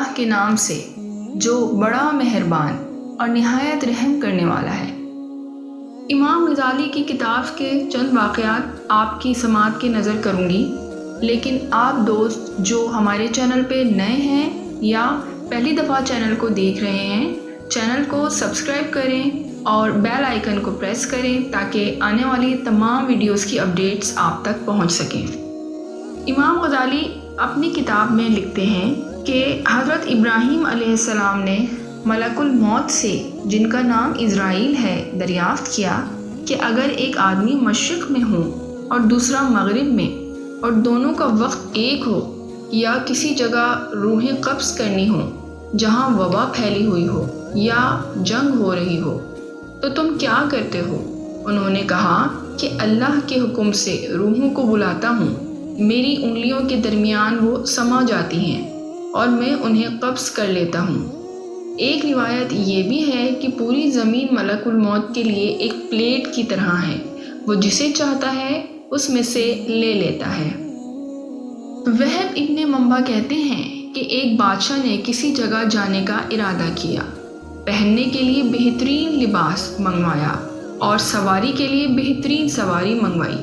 اللہ کے نام سے جو بڑا مہربان اور نہایت رحم کرنے والا ہے۔ امام غزالی کی کتاب کے چند واقعات آپ کی سماعت کی نظر کروں گی، لیکن آپ دوست جو ہمارے چینل پہ نئے ہیں یا پہلی دفعہ چینل کو دیکھ رہے ہیں، چینل کو سبسکرائب کریں اور بیل آئیکن کو پریس کریں تاکہ آنے والی تمام ویڈیوز کی اپڈیٹس آپ تک پہنچ سکیں۔ امام غزالی اپنی کتاب میں لکھتے ہیں کہ حضرت ابراہیم علیہ السلام نے ملک الموت سے، جن کا نام اسرائیل ہے، دریافت کیا کہ اگر ایک آدمی مشرق میں ہو اور دوسرا مغرب میں اور دونوں کا وقت ایک ہو، یا کسی جگہ روحیں قبض کرنی ہو جہاں وبا پھیلی ہوئی ہو یا جنگ ہو رہی ہو، تو تم کیا کرتے ہو؟ انہوں نے کہا کہ اللہ کے حکم سے روحوں کو بلاتا ہوں، میری انگلیوں کے درمیان وہ سما جاتی ہیں اور میں انہیں قبض کر لیتا ہوں۔ ایک روایت یہ بھی ہے کہ پوری زمین ملک الموت کے لیے ایک پلیٹ کی طرح ہے، وہ جسے چاہتا ہے اس میں سے لے لیتا ہے۔ وہب ابن منبع کہتے ہیں کہ ایک بادشاہ نے کسی جگہ جانے کا ارادہ کیا، پہننے کے لیے بہترین لباس منگوایا اور سواری کے لیے بہترین سواری منگوائی۔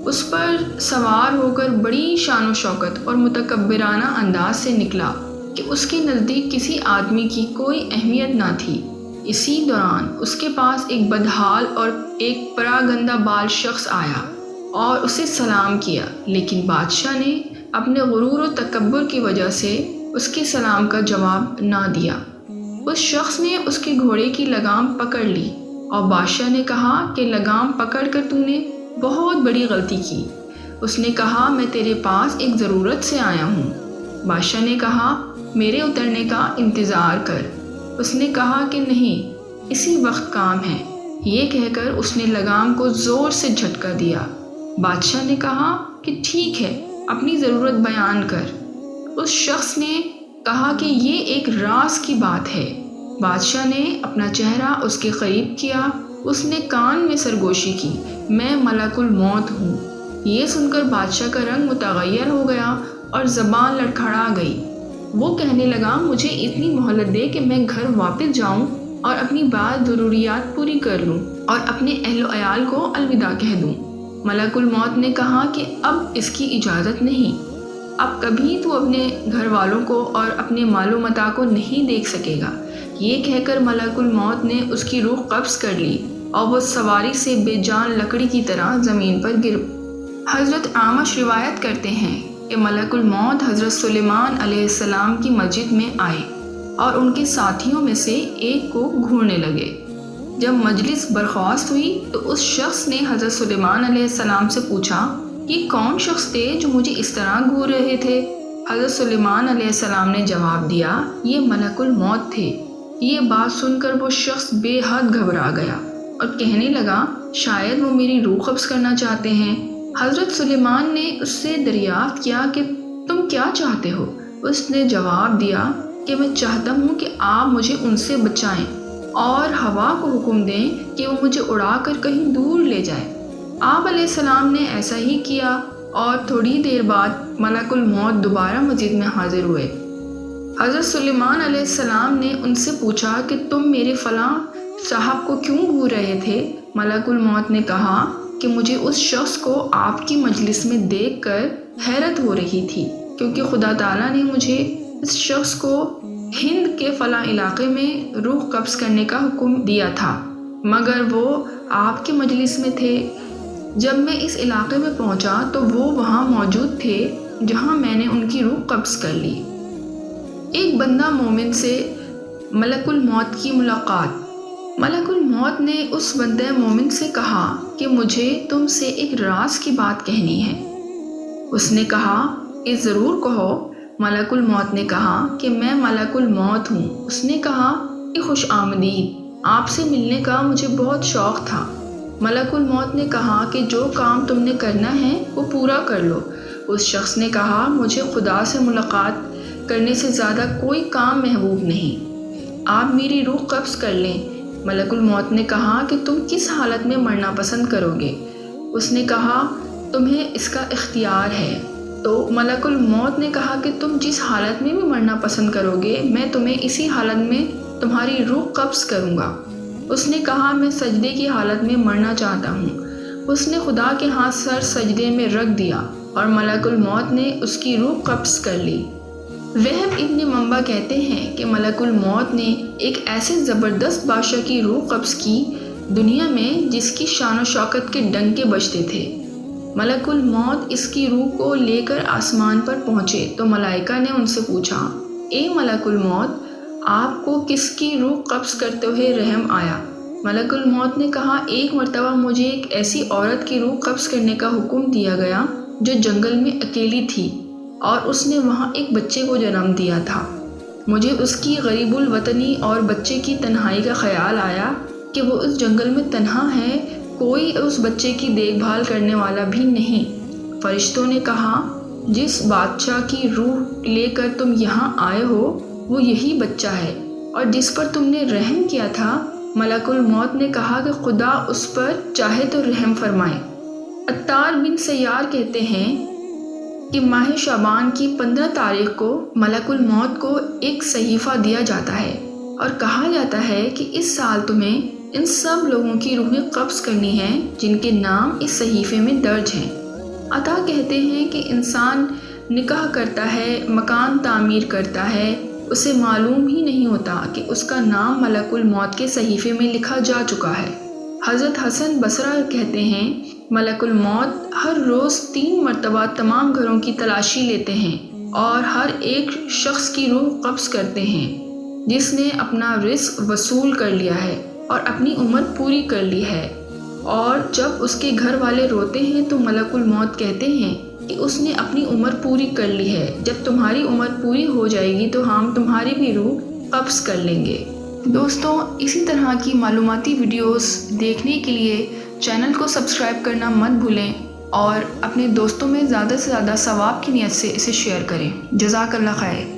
اس پر سوار ہو کر بڑی شان و شوکت اور متکبرانہ انداز سے نکلا کہ اس کے نزدیک کسی آدمی کی کوئی اہمیت نہ تھی۔ اسی دوران اس کے پاس ایک بدحال اور ایک پراگندہ بال شخص آیا اور اسے سلام کیا، لیکن بادشاہ نے اپنے غرور و تکبر کی وجہ سے اس کے سلام کا جواب نہ دیا۔ اس شخص نے اس کے گھوڑے کی لگام پکڑ لی اور بادشاہ نے کہا کہ لگام پکڑ کر تو نے بہت بڑی غلطی کی۔ اس نے کہا میں تیرے پاس ایک ضرورت سے آیا ہوں۔ بادشاہ نے کہا میرے اترنے کا انتظار کر۔ اس نے کہا کہ نہیں، اسی وقت کام ہے۔ یہ کہہ کر اس نے لگام کو زور سے جھٹکا دیا۔ بادشاہ نے کہا کہ ٹھیک ہے، اپنی ضرورت بیان کر۔ اس شخص نے کہا کہ یہ ایک راز کی بات ہے۔ بادشاہ نے اپنا چہرہ اس کے قریب کیا، اس نے کان میں سرگوشی کی، میں ملک الموت ہوں۔ یہ سن کر بادشاہ کا رنگ متغیر ہو گیا اور زبان لڑکھڑا گئی۔ وہ کہنے لگا مجھے اتنی مہلت دے کہ میں گھر واپس جاؤں اور اپنی بعض ضروریات پوری کر لوں اور اپنے اہل و عیال کو الوداع کہہ دوں۔ ملک الموت نے کہا کہ اب اس کی اجازت نہیں، اب کبھی تو اپنے گھر والوں کو اور اپنے مال و متاع کو نہیں دیکھ سکے گا۔ یہ کہہ کر ملک الموت نے اس کی روح قبض کر لی اور وہ سواری سے بے جان لکڑی کی طرح زمین پر گر۔ حضرت اعمش روایت کرتے ہیں کہ ملک الموت حضرت سلیمان علیہ السلام کی مسجد میں آئے اور ان کے ساتھیوں میں سے ایک کو گھورنے لگے۔ جب مجلس برخاست ہوئی تو اس شخص نے حضرت سلیمان علیہ السلام سے پوچھا یہ کون شخص تھے جو مجھے اس طرح گھور رہے تھے؟ حضرت سلیمان علیہ السلام نے جواب دیا یہ ملک الموت تھے۔ یہ بات سن کر وہ شخص بے حد گھبرا گیا اور کہنے لگا شاید وہ میری روح قبض کرنا چاہتے ہیں۔ حضرت سلیمان نے اس سے دریافت کیا کہ تم کیا چاہتے ہو؟ اس نے جواب دیا کہ میں چاہتا ہوں کہ آپ مجھے ان سے بچائیں اور ہوا کو حکم دیں کہ وہ مجھے اڑا کر کہیں دور لے جائے۔ آپ علیہ السلام نے ایسا ہی کیا اور تھوڑی دیر بعد ملک الموت دوبارہ مسجد میں حاضر ہوئے۔ حضرت سلیمان علیہ السلام نے ان سے پوچھا کہ تم میرے فلاں صاحب کو کیوں گھور رہے تھے؟ ملک الموت نے کہا کہ مجھے اس شخص کو آپ کی مجلس میں دیکھ کر حیرت ہو رہی تھی، کیونکہ خدا تعالیٰ نے مجھے اس شخص کو ہند کے فلاں علاقے میں روح قبض کرنے کا حکم دیا تھا، مگر وہ آپ کے مجلس میں تھے۔ جب میں اس علاقے میں پہنچا تو وہ وہاں موجود تھے جہاں میں نے ان کی روح قبض کر لی۔ ایک بندہ مومن سے ملک الموت کی ملاقات۔ ملک الموت نے اس بندہ مومن سے کہا کہ مجھے تم سے ایک راز کی بات کہنی ہے۔ اس نے کہا کہ ضرور کہو۔ ملک الموت نے کہا کہ میں ملک الموت ہوں۔ اس نے کہا کہ خوش آمدید، آپ سے ملنے کا مجھے بہت شوق تھا۔ ملک الموت نے کہا کہ جو کام تم نے کرنا ہے وہ پورا کر لو۔ اس شخص نے کہا مجھے خدا سے ملاقات کرنے سے زیادہ کوئی کام محبوب نہیں، آپ میری روح قبض کر لیں۔ ملک الموت نے کہا کہ تم کس حالت میں مرنا پسند کرو گے؟ اس نے کہا تمہیں اس کا اختیار ہے، تو ملک الموت نے کہا کہ تم جس حالت میں بھی مرنا پسند کرو گے میں تمہیں اسی حالت میں تمہاری روح قبض کروں گا۔ اس نے کہا میں سجدے کی حالت میں مرنا چاہتا ہوں۔ اس نے خدا کے ہاتھ سر سجدے میں رکھ دیا اور ملک الموت نے اس کی روح قبض کر لی۔ وہب ابن منبع کہتے ہیں کہ ملک الموت نے ایک ایسے زبردست بادشاہ کی روح قبض کی دنیا میں جس کی شان و شوکت کے ڈنکے بجتے تھے۔ ملک الموت اس کی روح کو لے کر آسمان پر پہنچے تو ملائکہ نے ان سے پوچھا، اے ملک الموت، آپ کو کس کی روح قبض کرتے ہوئے رحم آیا؟ ملک الموت نے کہا، ایک مرتبہ مجھے ایک ایسی عورت کی روح قبض کرنے کا حکم دیا گیا جو جنگل میں اکیلی تھی اور اس نے وہاں ایک بچے کو جنم دیا تھا۔ مجھے اس کی غریب الوطنی اور بچے کی تنہائی کا خیال آیا کہ وہ اس جنگل میں تنہا ہے، کوئی اس بچے کی دیکھ بھال کرنے والا بھی نہیں۔ فرشتوں نے کہا، جس بادشاہ کی روح لے کر تم یہاں آئے ہو وہ یہی بچہ ہے اور جس پر تم نے رحم کیا تھا۔ ملک الموت نے کہا کہ خدا اس پر چاہے تو رحم فرمائے۔ عطار بن سیار کہتے ہیں کہ ماہ شعبان کی 15 تاریخ کو ملک الموت کو ایک صحیفہ دیا جاتا ہے اور کہا جاتا ہے کہ اس سال تمہیں ان سب لوگوں کی روحیں قبض کرنی ہیں جن کے نام اس صحیفے میں درج ہیں۔ عطا کہتے ہیں کہ انسان نکاح کرتا ہے، مکان تعمیر کرتا ہے، اسے معلوم ہی نہیں ہوتا کہ اس کا نام ملک الموت کے صحیفے میں لکھا جا چکا ہے۔ حضرت حسن بصری کہتے ہیں ملک الموت ہر روز 3 مرتبہ تمام گھروں کی تلاشی لیتے ہیں اور ہر ایک شخص کی روح قبض کرتے ہیں جس نے اپنا رزق وصول کر لیا ہے اور اپنی عمر پوری کر لی ہے، اور جب اس کے گھر والے روتے ہیں تو ملک الموت کہتے ہیں کہ اس نے اپنی عمر پوری کر لی ہے، جب تمہاری عمر پوری ہو جائے گی تو ہم تمہاری بھی روح قبض کر لیں گے۔ دوستوں، اسی طرح کی معلوماتی ویڈیوز دیکھنے کے لیے چینل کو سبسکرائب کرنا مت بھولیں اور اپنے دوستوں میں زیادہ سے زیادہ ثواب کی نیت سے اسے شیئر کریں۔ جزاک اللہ خیر۔